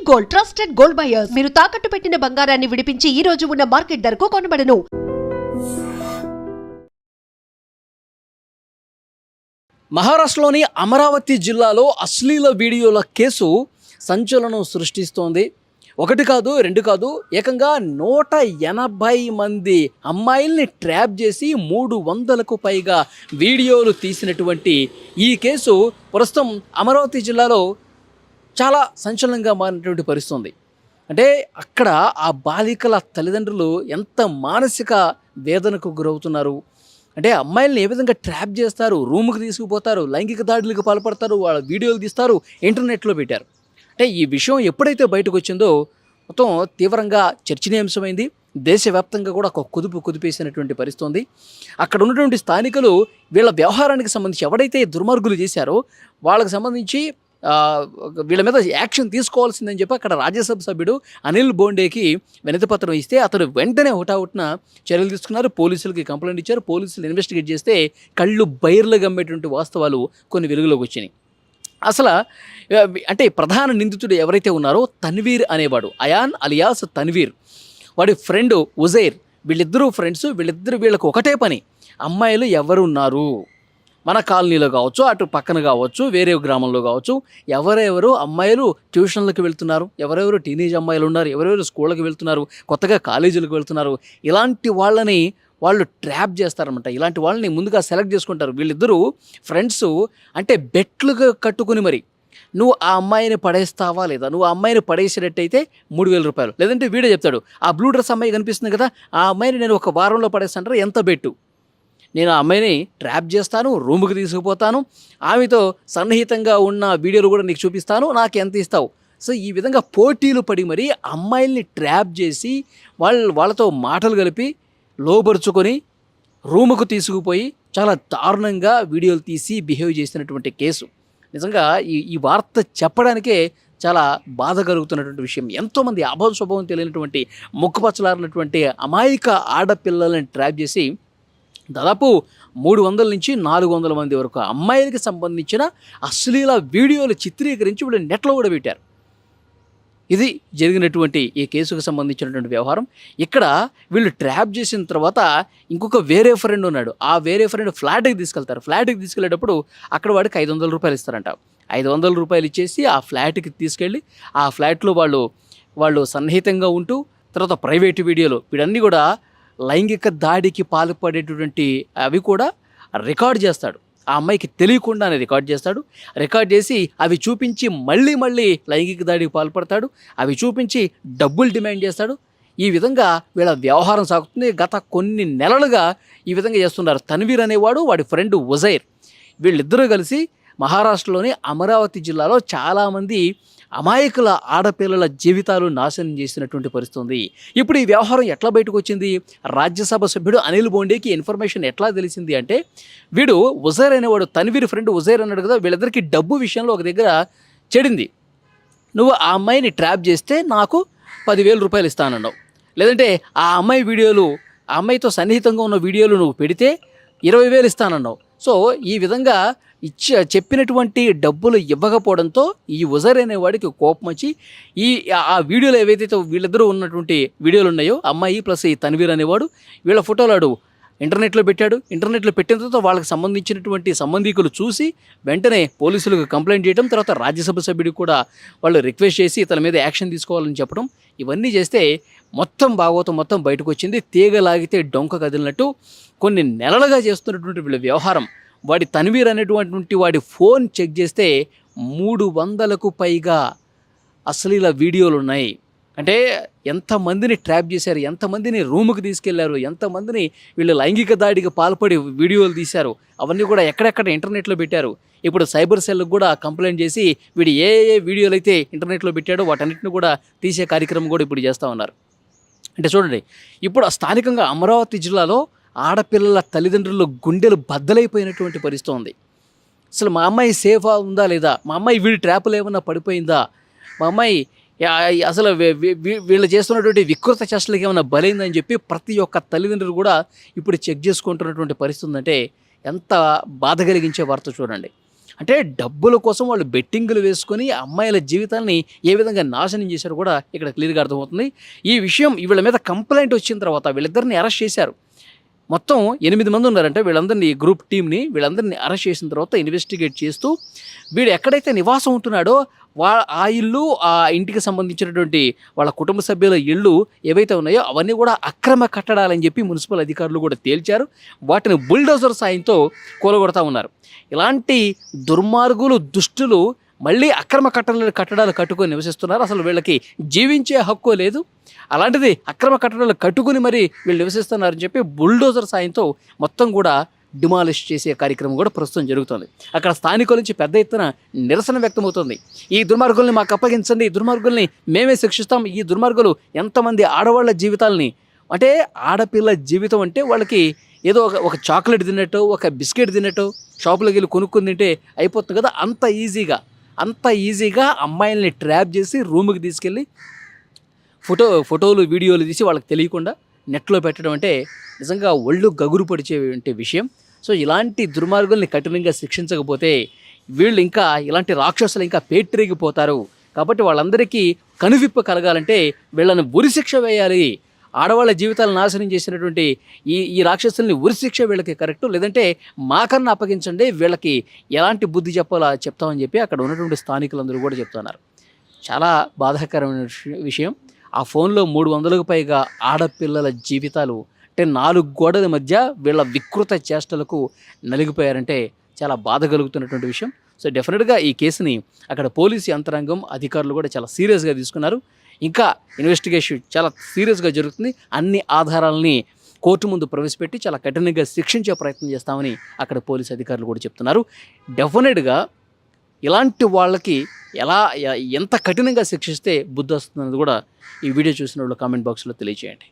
Gold trusted gold buyers. మీరు తాకట్టు పెట్టిన బంగారాన్ని విడిపించి ఈ రోజు ఉన్న మార్కెట్ ధరకు కొనబడను. మహారాష్ట్రలోని అమరావతి జిల్లాలో అశ్లీల వీడియోల కేసు సంచలనం సృష్టిస్తోంది. ఒకటి కాదు, రెండు కాదు, ఏకంగా 180 మంది అమ్మాయిల్ని ట్రాప్ చేసి 300కు పైగా వీడియోలు తీసినటువంటి ఈ కేసు ప్రస్తుతం అమరావతి జిల్లాలో చాలా సంచలనంగా మారినటువంటి పరిస్థితి. అంటే అక్కడ ఆ బాలికల తల్లిదండ్రులు ఎంత మానసిక వేదనకు గురవుతున్నారు. అంటే అమ్మాయిల్ని ఏ విధంగా ట్రాప్ చేస్తారు, రూముకి తీసుకుపోతారు, లైంగిక దాడులకు పాల్పడతారు, వాళ్ళ వీడియోలు తీస్తారు, ఇంటర్నెట్లో పెట్టారు. అంటే ఈ విషయం ఎప్పుడైతే బయటకు వచ్చిందో మొత్తం తీవ్రంగా చర్చనీయాంశమైంది. దేశవ్యాప్తంగా కూడా ఒక కుదిపేసినటువంటి పరిస్థితి ఉంది. అక్కడ ఉన్నటువంటి స్థానికులు వీళ్ళ వ్యవహారానికి సంబంధించి ఎవడైతే దుర్మార్గులు చేశారో వాళ్ళకి సంబంధించి వీళ్ళ మీద యాక్షన్ తీసుకోవాల్సిందని చెప్పి అక్కడ రాజ్యసభ సభ్యుడు అనిల్ బోండేకి వినతిపత్రం ఇస్తే అతను వెంటనే హుటాహుటిన చర్యలు తీసుకున్నారు. పోలీసులకి కంప్లైంట్ ఇచ్చారు. పోలీసులు ఇన్వెస్టిగేట్ చేస్తే కళ్ళు బైర్లు గమ్మేటువంటి వాస్తవాలు కొన్ని వెలుగులోకి వచ్చినాయి. అసలు అంటే ప్రధాన నిందితుడు ఎవరైతే ఉన్నారో తన్వీర్ అనేవాడు, అయాన్ అలియాస్ తన్వీర్, వాడి ఫ్రెండ్ ఉజైర్, వీళ్ళిద్దరూ ఫ్రెండ్స్. వీళ్ళకు ఒకటే పని, అమ్మాయిలు ఎవరు ఉన్నారు మన కాలనీలో కావచ్చు, అటు పక్కన కావచ్చు, వేరే గ్రామంలో కావచ్చు, ఎవరెవరు అమ్మాయిలు ట్యూషన్లకు వెళ్తున్నారు, ఎవరెవరు టీనేజ్ అమ్మాయిలు ఉన్నారు, ఎవరెవరు స్కూళ్ళకి వెళ్తున్నారు, కొత్తగా కాలేజీలకు వెళ్తున్నారు, ఇలాంటి వాళ్ళని వాళ్ళు ట్రాప్ చేస్తారనమాట. ఇలాంటి వాళ్ళని ముందుగా సెలెక్ట్ చేసుకుంటారు. వీళ్ళిద్దరూ ఫ్రెండ్స్ అంటే బెట్లుగా కట్టుకుని మరి నువ్వు ఆ అమ్మాయిని పడేస్తావా లేదా, నువ్వు ఆ అమ్మాయిని పడేసేటట్టయితే 3,000 రూపాయలు, లేదంటే వీడే చెప్తాడు ఆ బ్లూ డ్రెస్ అమ్మాయి కనిపిస్తుంది కదా ఆ అమ్మాయిని నేను ఒక వారంలో పడేస్తాంటారా, ఎంత బెట్టు, నేను ఆ అమ్మాయిని ట్రాప్ చేస్తాను, రూముకి తీసుకుపోతాను, ఆమెతో సన్నిహితంగా ఉన్న వీడియోలు కూడా నీకు చూపిస్తాను, నాకు ఎంత ఇస్తావు. సో ఈ విధంగా పోటీలు పడి మరి అమ్మాయిల్ని ట్రాప్ చేసి వాళ్ళతో మాటలు కలిపి లోపరుచుకొని రూముకు తీసుకుపోయి చాలా దారుణంగా వీడియోలు తీసి బిహేవ్ చేసినటువంటి కేసు. నిజంగా ఈ వార్త చెప్పడానికే చాలా బాధ కలుగుతున్నటువంటి విషయం. ఎంతోమంది అభావ స్వభావం తెలియనటువంటి ముక్కుపచ్చలారినటువంటి అమాయక ఆడపిల్లలని ట్రాప్ చేసి దాదాపు 300 నుంచి 400 మంది వరకు అమ్మాయిలకి సంబంధించిన అశ్లీల వీడియోలు చిత్రీకరించి వీళ్ళు నెట్లో కూడా పెట్టారు. ఇది జరిగినటువంటి ఈ కేసుకు సంబంధించినటువంటి వ్యవహారం. ఇక్కడ వీళ్ళు ట్రాప్ చేసిన తర్వాత ఇంకొక వేరే ఫ్రెండ్ ఉన్నాడు. ఆ వేరే ఫ్రెండ్ ఫ్లాట్కి తీసుకెళ్తారు. ఫ్లాట్కి తీసుకెళ్ళేటప్పుడు అక్కడ వాడికి 500 రూపాయలు ఇస్తారంట. 500 రూపాయలు ఇచ్చేసి ఆ ఫ్లాట్కి తీసుకెళ్ళి ఆ ఫ్లాట్లో వాళ్ళు సన్నిహితంగా ఉంటూ తర్వాత ప్రైవేటు వీడియోలు వీడన్నీ కూడా లైంగిక దాడికి పాల్పడేటువంటి అవి కూడా రికార్డ్ చేస్తాడు. ఆ అమ్మాయికి తెలియకుండానే రికార్డ్ చేస్తాడు. రికార్డ్ చేసి అవి చూపించి మళ్ళీ లైంగిక దాడికి పాల్పడతాడు. అవి చూపించి డబ్బులు డిమాండ్ చేస్తాడు. ఈ విధంగా వీళ్ళ వ్యవహారం సాగుతుంది. గత కొన్ని నెలలుగా ఈ విధంగా చేస్తున్నారు. తన్వీర్ అనేవాడు, వాడి ఫ్రెండ్ ఉజైర్, వీళ్ళిద్దరూ కలిసి మహారాష్ట్రలోని అమరావతి జిల్లాలో చాలామంది అమాయకుల ఆడపిల్లల జీవితాలు నాశనం చేసినటువంటి పరిస్థితి ఉంది. ఇప్పుడు ఈ వ్యవహారం ఎట్లా బయటకు వచ్చింది? రాజ్యసభ సభ్యుడు అనిల్ బోండేకి ఇన్ఫర్మేషన్ ఎట్లా తెలిసింది అంటే, వీడు ఉజైర్ అనేవాడు, తన్వీర్ ఫ్రెండ్ ఉజైర్ అన్నాడు కదా, వీళ్ళిద్దరికి డబ్బు విషయంలో ఒక దగ్గర చెడింది. నువ్వు ఆ అమ్మాయిని ట్రాప్ చేస్తే నాకు 10,000 రూపాయలు ఇస్తానన్నావు, లేదంటే ఆ అమ్మాయి వీడియోలు, ఆ అమ్మాయితో సన్నిహితంగా ఉన్న వీడియోలు నువ్వు పెడితే 20,000 ఇస్తానన్నావు. సో ఈ విధంగా చెప్పినటువంటి డబ్బులు ఇవ్వకపోవడంతో ఈ ఉజైర్ అనేవాడికి కోపం వచ్చి ఆ వీడియోలు ఏవైతే వీళ్ళిద్దరూ ఉన్నటువంటి వీడియోలు ఉన్నాయో, అమ్మాయి ప్లస్ ఈ తన్వీర్ అనేవాడు, వీళ్ళ ఫోటోలు ఇంటర్నెట్లో పెట్టాడు. ఇంటర్నెట్లో పెట్టిన తర్వాత వాళ్ళకి సంబంధించినటువంటి సంబంధికులు చూసి వెంటనే పోలీసులకు కంప్లైంట్ చేయడం, తర్వాత రాజ్యసభ సభ్యుడికి కూడా వాళ్ళు రిక్వెస్ట్ చేసి ఇతని మీద యాక్షన్ తీసుకోవాలని చెప్పడం, ఇవన్నీ చేస్తే మొత్తం భాగవతం మొత్తం బయటకు వచ్చింది. తీగలాగితే డొంక కదిలినట్టు కొన్ని నెలలుగా చేస్తున్నటువంటి వీళ్ళ వ్యవహారం. వాడి తన్వీర్ అనేటువంటి వాడి ఫోన్ చెక్ చేస్తే 300కు పైగా అశ్లీల వీడియోలు ఉన్నాయి. అంటే ఎంతమందిని ట్రాప్ చేశారు, ఎంతమందిని రూముకి తీసుకెళ్లారు, ఎంతమందిని వీళ్ళు లైంగిక దాడికి పాల్పడి వీడియోలు తీశారు, అవన్నీ కూడా ఎక్కడెక్కడ ఇంటర్నెట్లో పెట్టారు. ఇప్పుడు సైబర్ సెల్కి కూడా కంప్లైంట్ చేసి వీడు ఏ వీడియోలు అయితే ఇంటర్నెట్లో పెట్టాడో వాటన్నిటిని కూడా తీసే కార్యక్రమం కూడా ఇప్పుడు చేస్తూ ఉన్నారు. అంటే చూడండి, ఇప్పుడు స్థానికంగా అమరావతి జిల్లాలో ఆడపిల్లల తల్లిదండ్రుల గుండెలు బద్దలైపోయినటువంటి పరిస్థితి ఉంది. అసలు మా అమ్మాయి సేఫా ఉందా లేదా, మా అమ్మాయి వీడి ట్రాపులు ఏమన్నా పడిపోయిందా, మా అమ్మాయి అసలు వీళ్ళు చేస్తున్నటువంటి వికృత చేష్టలకి ఏమైనా బలైందని చెప్పి ప్రతి ఒక్క తల్లిదండ్రులు కూడా ఇప్పుడు చెక్ చేసుకుంటున్నటువంటి పరిస్థితి ఉందంటే ఎంత బాధ కలిగించే వార్త చూడండి. అంటే డబ్బుల కోసం వాళ్ళు బెట్టింగులు వేసుకొని అమ్మాయిల జీవితాన్ని ఏ విధంగా నాశనం చేశారో కూడా ఇక్కడ క్లియర్గా అర్థమవుతుంది. ఈ విషయం వీళ్ళ మీద కంప్లైంట్ వచ్చిన తర్వాత వీళ్ళిద్దరిని అరెస్ట్ చేశారు. మొత్తం 8 మంది ఉన్నారంటే వీళ్ళందరినీ గ్రూప్ టీమ్ని వీళ్ళందరినీ అరెస్ట్ చేసిన తర్వాత ఇన్వెస్టిగేట్ చేస్తూ వీడు ఎక్కడైతే నివాసం ఉంటున్నాడో ఆ ఇల్లు, ఆ ఇంటికి సంబంధించినటువంటి వాళ్ళ కుటుంబ సభ్యుల ఇళ్ళు ఏవైతే ఉన్నాయో అవన్నీ కూడా అక్రమ కట్టడాలని చెప్పి మున్సిపల్ అధికారులు కూడా తేల్చారు. వాటిని బుల్డోజర్ సాయంతో కూలగొడతా ఉన్నారు. ఇలాంటి దుర్మార్గులు, దుష్టులు మళ్ళీ అక్రమ కట్టడాలు కట్టుకొని నివసిస్తున్నారు. అసలు వీళ్ళకి జీవించే హక్కు లేదు. అలాంటిది అక్రమ కట్టడాలు కట్టుకుని మరి వీళ్ళు నివసిస్తున్నారని చెప్పి బుల్డోజర్ సాయంతో మొత్తం కూడా డిమాలిష్ చేసే కార్యక్రమం కూడా ప్రస్తుతం జరుగుతుంది. అక్కడ స్థానికుల నుంచి పెద్ద ఎత్తున నిరసన వ్యక్తమవుతుంది. ఈ దుర్మార్గుల్ని మాకు అప్పగించండి, ఈ దుర్మార్గుల్ని మేమే శిక్షిస్తాం. ఈ దుర్మార్గులు ఎంతమంది ఆడవాళ్ళ జీవితాలని, అంటే ఆడపిల్ల జీవితం అంటే వాళ్ళకి ఏదో ఒక చాక్లెట్ తిన్నట్టు, ఒక బిస్కెట్ తిన్నట్టు షాపులోకి వెళ్ళి కొనుక్కుని తింటే అయిపోతుంది కదా, అంత ఈజీగా అమ్మాయిల్ని ట్రాప్ చేసి రూమ్కి తీసుకెళ్ళి ఫోటోలు వీడియోలు తీసి వాళ్ళకి తెలియకుండా నెట్లో పెట్టడం అంటే నిజంగా ఒళ్ళు గగురు పడిచేటువంటి విషయం. సో ఇలాంటి దుర్మార్గుల్ని కఠినంగా శిక్షించకపోతే వీళ్ళు ఇంకా ఇలాంటి రాక్షసులు ఇంకా పేటరేగిపోతారు. కాబట్టి వాళ్ళందరికీ కనువిప్పు కలగాలంటే వీళ్ళని ఉరిశిక్ష వేయాలి. ఆడవాళ్ళ జీవితాలు నాశనం చేసినటువంటి ఈ రాక్షసుల్ని ఉరిశిక్ష వీళ్ళకి కరెక్ట్, లేదంటే మాకన్నా అప్పగించండి, వీళ్ళకి ఎలాంటి బుద్ధి చెప్పాలో చెప్తామని చెప్పి అక్కడ ఉన్నటువంటి స్థానికులందరూ కూడా చెప్తున్నారు. చాలా బాధాకరమైన విషయం. ఆ ఫోన్లో 300కు పైగా ఆడపిల్లల జీవితాలు అంటే 4 గోడల మధ్య వీళ్ళ వికృత చేష్టలకు నలిగిపోయారంటే చాలా బాధ కలుగుతున్నటువంటి విషయం. సో డెఫినెట్గా ఈ కేసుని అక్కడ పోలీసు యంత్రాంగం, అధికారులు కూడా చాలా సీరియస్గా తీసుకున్నారు. ఇంకా ఇన్వెస్టిగేషన్ చాలా సీరియస్గా జరుగుతుంది. అన్ని ఆధారాలని కోర్టు ముందు ప్రవేశపెట్టి చాలా కఠినంగా శిక్షించే ప్రయత్నం చేస్తామని అక్కడ పోలీసు అధికారులు కూడా చెప్తున్నారు. డెఫినెట్గా ఇలాంటి వాళ్ళకి ఎంత కఠినంగా శిక్షిస్తే బుద్ధి వస్తుందన్నది కూడా ఈ వీడియో చూసిన వాళ్ళు కామెంట్ బాక్స్లో తెలియజేయండి.